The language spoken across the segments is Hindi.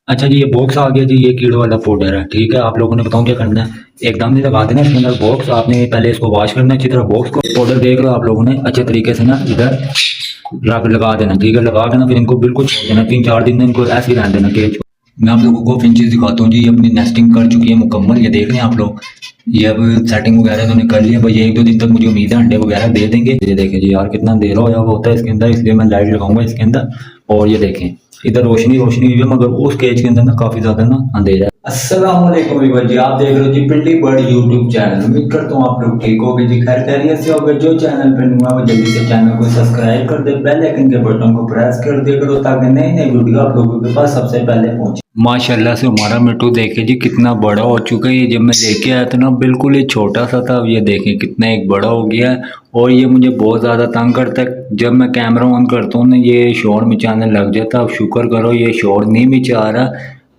अच्छा जी, ये बॉक्स आ गया जी। ये कीड़ों वाला पाउडर है, ठीक है। आप लोगों ने बताऊँ क्या करना है। एकदम नहीं लगा देना इसके अंदर बॉक्स। आपने पहले इसको वॉश करना है अच्छी तरह। बॉक्स को पाउडर देख लो आप लोगों ने अच्छे तरीके से ना इधर रख लगा देना, ठीक है। लगा के ना फिर इनको बिल्कुल छोड़ देना 3-4 दिन में। इनको ऐसे ही रहने देना केज को। मैं आप लोगों को फिंचेस दिखाता हूँ जी। ये अपनी नेस्टिंग कर चुकी है मुकम्मल। ये देख रहे हैं आप लोग। ये अब सेटिंग वगैरह इन्होंने कर लिया भाई। 1-2 दिन तक मुझे उम्मीद है अंडे वगैरह दे देंगे। ये देखें जी यार, कितना अंधेरा होया हुआ होता है इसके अंदर, इसलिए मैं लाइट लगाऊंगा इसके अंदर। और ये देखें इधर रोशनी रोशनी हुई है, मगर उस केज के अंदर ना काफी ज्यादा ना अंधेरा है। अस्सलाम वालेकुम एवरीवन जी, आप देख रहे हो जी पिंडी बर्ड यूट्यूब चैनल। उम्मीद करता हूँ आप लोग ठीक होगे जी, खैर खैरियत से होगे। जो चैनल पर न्यू है वो जल्दी से चैनल को सब्सक्राइब कर दे, बेल आइकन के बटन को प्रेस कर दिया करो ताकि नई नई वीडियो आप लोगों के पास सबसे पहले पहुंचे। माशाल्लाह से हमारा मिट्टू देखे जी कितना बड़ा हो चुका है। ये जब मैं लेके आया था ना बिल्कुल ही छोटा सा था। अब ये देखें कितना एक बड़ा हो गया है। और ये मुझे बहुत ज़्यादा तंग करता है। जब मैं कैमरा ऑन करता हूँ ना ये शोर मचाने लग जाता है। अब शुक्र करो ये शोर नहीं मचा रहा।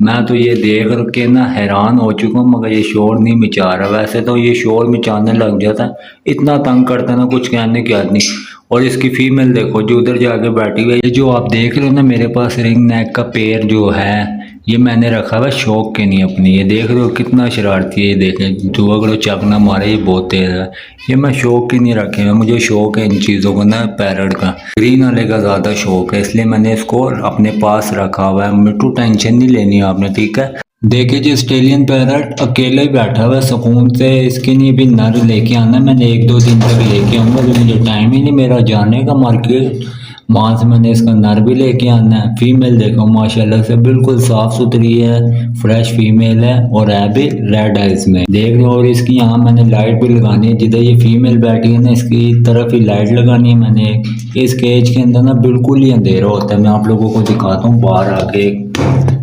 मैं तो ये देख के ना हैरान हो चुका हूँ, मगर ये शोर नहीं मचा रहा। वैसे तो ये शोर मचाने लग जाता है, इतना तंग करता है ना कुछ कहने की याद नहीं। और इसकी फीमेल देखो जो उधर जाके बैठी हुई है। ये जो आप देख रहे हो ना मेरे पास रिंग नेक का पेयर जो है, ये मैंने रखा हुआ शौक के नहीं अपनी। ये देख रहे हो कितना शरारती है। ये देखें जो अगर चक ना मारे ये बहुत तेज है। ये मैं शौक के नहीं रखे हैं। मुझे शौक है इन चीज़ों को ना, पैरट का ग्रीन वाले का ज़्यादा शौक है, इसलिए मैंने इसको अपने पास रखा हुआ है। मिट्टू टेंशन नहीं लेनी है आपने, ठीक है। देखिए जी ऑस्ट्रेलियन पैरट अकेला ही बैठा हुआ है सुकून से। इसके लिए भी नर लेके आना, मैंने 1-2 दिन तक लेके आऊँगा। तो मुझे टाइम ही नहीं मेरा जाने का मार्केट, वहाँ से मैंने इसका नर भी लेके आना है। फीमेल देखो माशाल्लाह से बिल्कुल साफ़ सुथरी है, फ्रेश फीमेल है और है भी रेड आइज में, देख रहे हो। और इसकी यहाँ मैंने लाइट भी लगानी है, जिधर ये फीमेल बैठी है ना इसकी तरफ ही लाइट लगानी है मैंने। इस केज के अंदर ना बिल्कुल ही अंधेरा होता है। मैं आप लोगों को दिखाता हूँ बाहर आके।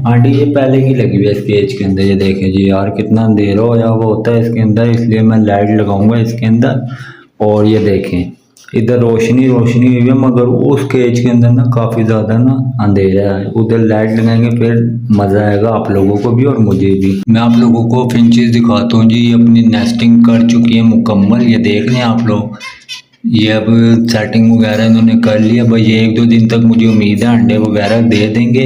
आंटी ये पहले की लगी हुई है इस केज के अंदर। ये देखें जी यार कितना अंधेरा होया हुआ होता है इसके अंदर, इसलिए मैं लाइट लगाऊंगा इसके अंदर। और ये देखें इधर रोशनी रोशनी हुई है, मगर उस केज के अंदर ना काफ़ी ज़्यादा ना अंधेरा है। उधर लाइट लगाएंगे फिर मज़ा आएगा आप लोगों को भी और मुझे भी। मैं आप लोगों को फिंचेस दिखाता हूँ जी। ये अपनी नेस्टिंग कर चुकी है मुकम्मल। ये देख रहे हैं आप लोग। ये अब सेटिंग वगैरह इन्होंने कर लिया भाई। ये 1-2 दिन तक मुझे उम्मीद है अंडे वगैरह दे देंगे।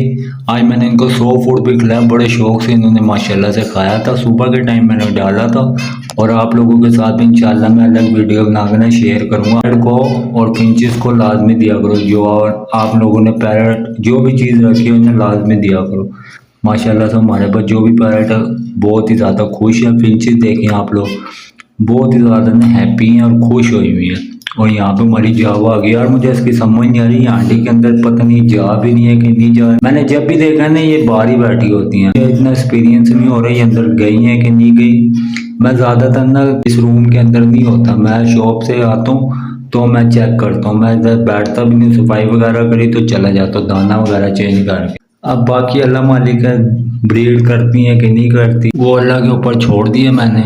आज मैंने इनको 100 फूड भी खिलाया, बड़े शौक से इन्होंने माशाल्लाह से खाया था। सुबह के टाइम मैंने डाला था। और आप लोगों के साथ भी इंशाल्लाह मैं अलग वीडियो बनाकर शेयर करूँगा। पैरट को और फिंचेस को लाजमी दिया करो, जो और आप लोगों ने पैरट जो भी चीज़ रखी है उन्हें लाजमी दिया करो। माशाल्लाह से हमारे पास जो भी पैरट है बहुत ही ज़्यादा खुश है। फिंचेस देखें आप लोग बहुत ही ज़्यादा ना हैप्पी हैं और खुश हुई हुई हैं। और यहाँ पे हमारी जावा आ गई यार, मुझे इसकी समझ नहीं आ रही। आंटी के अंदर पता नहीं जा भी नहीं है कि नहीं जा। मैंने जब भी देखा ना ये बाहर ही बैठी होती हैं। इतना एक्सपीरियंस नहीं हो रहा है अंदर गई हैं कि नहीं गई। मैं ज़्यादातर ना इस रूम के अंदर नहीं होता, मैं शॉप से आता हूँ तो मैं चेक करता हूँ। मैं इधर बैठता भी नहीं, सफाई वगैरह करी तो चला जाता हूँ दाना वगैरह चेंज करके। अब बाकी अल्लाह मालिक है, ब्रीड करती हैं कि नहीं करती वो अल्लाह के ऊपर छोड़ दिया मैंने।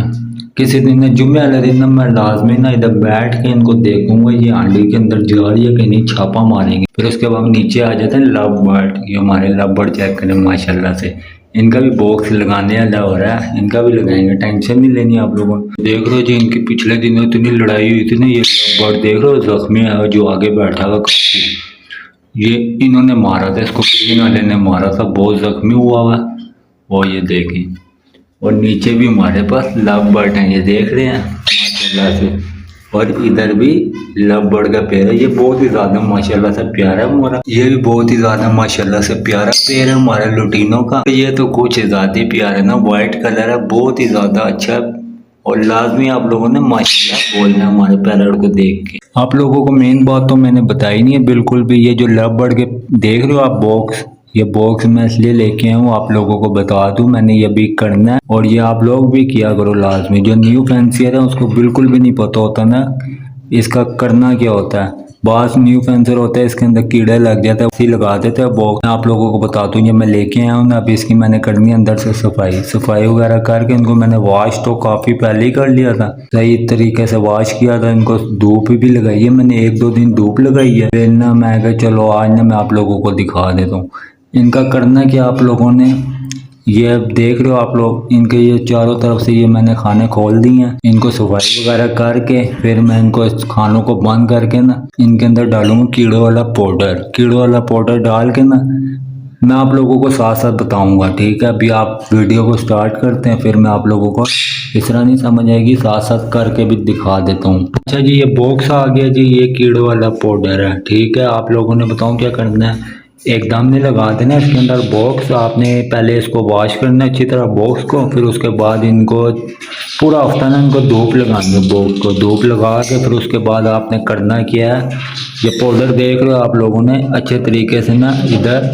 किसी दिन जुम्मे वाले दिन ना मैं लाजमी ना इधर बैठ के इनको देखूंगा ये आंडी के अंदर जा रही है कि नहीं, छापा मारेंगे। फिर उसके बाद नीचे आ जाते हैं लव बर्ड। ये हमारे लव बर्ड चेक करें माशाल्लाह से। इनका भी बॉक्स लगाने वाला हो रहा है, इनका भी लगाएंगे, टेंशन नहीं लेनी आप लोगों को। देख रहे हो जी इनकी पिछले दिनों इतनी लड़ाई हुई थी ना। ये लव बर्ड देख रहे हो जख्मी है जो आगे बैठा हुआ काफी। ये इन्होंने मारा था इसको, ग्रीन वाले ने मारा था, बहुत जख्मी हुआ हुआ। और ये देखें और नीचे भी हमारे पास लव बर्ड हैं, ये देख रहे हैं माशाल्लाह से। और इधर भी लव बर्ड का पेड़ है। ये बहुत ही ज़्यादा माशाल्लाह से प्यारा है हमारा। ये भी बहुत ही ज़्यादा माशाल्लाह से प्यारा पेड़ है हमारे लुटीनों का। ये तो कुछ ज़्यादा ही प्यारा है ना, वाइट कलर है, बहुत ही ज़्यादा अच्छा। और लाजमी आप लोगों ने माशाल्लाह बोलना है हमारे पैरट को देख के। आप लोगों को मेन बात तो मैंने बताई नहीं है बिल्कुल भी। ये जो लव बर्ड के देख रहे हो आप बॉक्स, ये बॉक्स मैं इसलिए लेके आया हूँ आप लोगों को बता दूँ। मैंने ये भी करना है और ये आप लोग भी किया करो लाजमी। जो न्यू फैंसियर है उसको बिल्कुल भी नहीं पता होता ना इसका करना क्या होता है। बास न्यू फैंसर होता है इसके अंदर कीड़े लग जाते हैं, उसी लगा देते हैं बॉक्स। आप लोगों को बता दूँ ये मैं लेके आया हूँ ना। अभी इसकी मैंने करनी है अंदर से सफाई वगैरह करके। इनको मैंने वॉश तो काफ़ी पहले ही कर लिया था, सही तरीके से वॉश किया था। इनको धूप भी लगाई है मैंने, 1-2 दिन धूप लगाई है। फिर ना मैं कहा चलो आज ना मैं आप लोगों को दिखा देता हूँ इनका करना क्या। आप लोगों ने ये अब देख रहे हो आप लोग, इनके ये चारों तरफ से ये मैंने खाने खोल दिए हैं। इनको सफाई वगैरह करके फिर मैं इनको खानों को बंद करके ना इनके अंदर डालूंगा कीड़ों वाला पाउडर। कीड़ों वाला पाउडर डाल के ना मैं आप लोगों को साथ साथ बताऊंगा, ठीक है। अभी आप वीडियो को स्टार्ट करते हैं, फिर मैं आप लोगों को इस तरह नहीं समझ आएगी, साथ साथ करके भी दिखा देता हूँ। अच्छा जी, ये बॉक्स आ गया जी, ये कीड़ों वाला पाउडर है, ठीक है। आप लोगों ने बताऊँ क्या करना है, एकदम नहीं लगा देना इसके अंदर बॉक्स। आपने पहले इसको वॉश करना है अच्छी तरह बॉक्स को, फिर उसके बाद इनको पूरा हफ्ता ना इनको धूप लगानी है, बॉक्स को धूप लगा के फिर उसके बाद आपने करना क्या है, ये पाउडर देख रहे हो आप लोगों ने अच्छे तरीके से ना इधर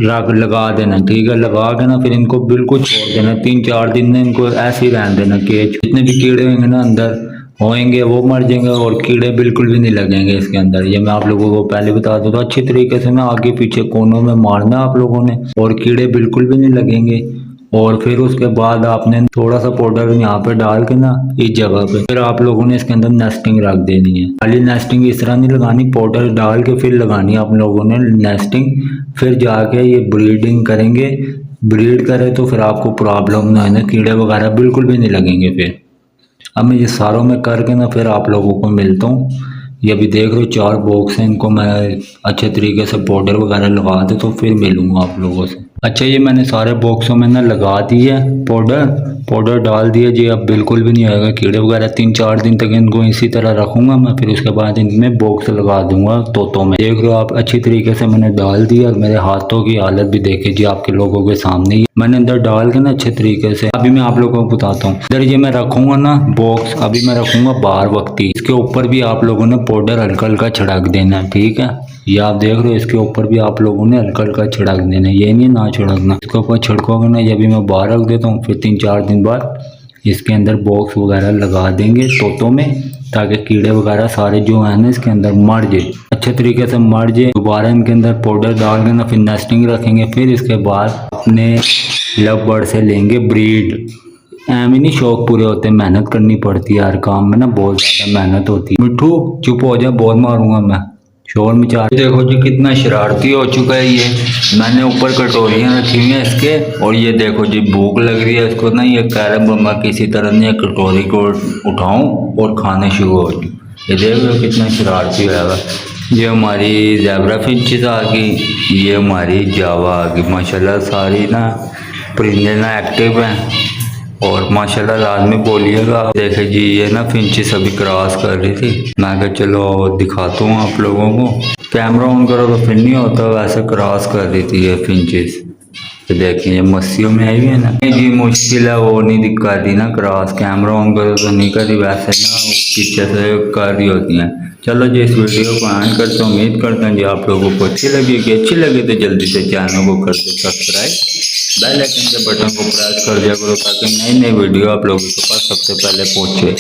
रग लगा देना, ठीक है। लगा के ना फिर इनको बिल्कुल छोड़ देना, 3-4 दिन में इनको ऐसे ही रहने देना कि जितने भी कीड़े होंगे ना अंदर होएंगे वो मर जाएंगे और कीड़े बिल्कुल भी नहीं लगेंगे इसके अंदर। ये मैं आप लोगों को पहले बता दूँ, तो अच्छी तरीके से ना आगे पीछे कोनों में मारना आप लोगों ने और कीड़े बिल्कुल भी नहीं लगेंगे। और फिर उसके बाद आपने थोड़ा सा पाउडर यहाँ पे डाल के ना इस जगह पे फिर आप लोगों ने इसके अंदर नेस्टिंग रख देनी है। खाली नेस्टिंग इस तरह नहीं लगानी, पाउडर डाल के फिर लगानी है आप लोगों ने नेस्टिंग। फिर जाके ये ब्रीडिंग करेंगे, ब्रीड करे तो फिर आपको प्रॉब्लम ना है ना, कीड़े वगैरह बिल्कुल भी नहीं लगेंगे। फिर अब मैं ये सारों में करके ना फिर आप लोगों को मिलता हूँ। ये अभी देख रहे हो 4 बॉक्स हैं, इनको मैं अच्छे तरीके से पाउडर वगैरह लगा दे तो फिर मिलूँगा आप लोगों से। अच्छा, ये मैंने सारे बॉक्सों में ना लगा दी है पाउडर, पाउडर डाल दिया जी। अब बिल्कुल भी नहीं आएगा कीड़े वगैरह, 3-4 दिन तक इनको इसी तरह रखूँगा मैं, फिर उसके बाद इनमें बॉक्स लगा दूंगा तोतों में। देख रहे हो आप अच्छी तरीके से मैंने डाल दिया, और मेरे हाथों की हालत भी देखे जी आपके लोगों के सामने ही मैंने अंदर डाल के ना अच्छे तरीके से। अभी मैं आप लोगों को बताता हूँ, इधर ये मैं रखूँगा ना बॉक्स, अभी मैं रखूँगा बाहर वक्ती, इसके ऊपर भी आप लोगों ने पाउडर हल्का हल्का छिड़क देना, ठीक है। ये आप देख रहे हो, इसके ऊपर भी आप लोगों ने हल्का हल्का छिड़क देना, ये नहीं ना छिड़कना, इसके ऊपर छिड़कोगे ना। ये भी मैं बाहर रख देता हूँ, फिर 3-4 दिन बाद इसके अंदर बॉक्स वगैरह लगा देंगे तोतों में, ताकि कीड़े वगैरह सारे जो है ना इसके अंदर मर जाए, अच्छे तरीके से मर जाए। दोबारा इनके अंदर पाउडर डाल के ना फिर नेस्टिंग रखेंगे, फिर इसके बाद अपने लव बर्ड से लेंगे ब्रीड। एम ही नहीं शौक पूरे होते, मेहनत करनी पड़ती है यार, काम में ना बहुत ज़्यादा मेहनत होती है। मिट्ठू चुप हो जा, बहुत मारूंगा मैं, शोर मचा। देखो जी कितना शरारती हो चुका है ये। मैंने ऊपर कटोरियाँ रखी हुई हैं इसके, और ये देखो जी भूख लग रही है इसको ना, ये कह रहा मैं किसी तरह ने कटोरी को उठाऊं और खाने शुरू हो जाऊँ। ये देख लो कितना शरारती है। ये हमारी ज़ेब्रा फिंचेस आ गई, ये हमारी जावा आ गई। माशाल्लाह सारी ना परिंदे ना एक्टिव हैं, और माशाल्लाह लाजमी बोलिएगा। देखे जी ये ना फिंचेस अभी क्रॉस कर रही थी, मैं कहा चलो दिखाता हूँ आप लोगों को। कैमरा ऑन करो तो फिर नहीं होता, वैसे क्रॉस कर रही थी ये फिंचेस। तो देखिए ये मस्सियों में आई हुई है ना जी, मुश्किल है वो नहीं दिखा रही ना क्रॉस, कैमरा ऑन करो तो नहीं कर रही, वैसे ना पीछे से कर रही होती हैं। चलो जी इस वीडियो को एंड करते हैं, उम्मीद करते हैं जी आप लोगों को अच्छी लगी। अच्छी लगी तो जल्दी से चैनल को कर दे सब्सक्राइब, बेल आइकन के बटन को प्रेस कर दिया करो, ताकि नई नई वीडियो आप लोगों के पास सबसे पहले पहुंचे।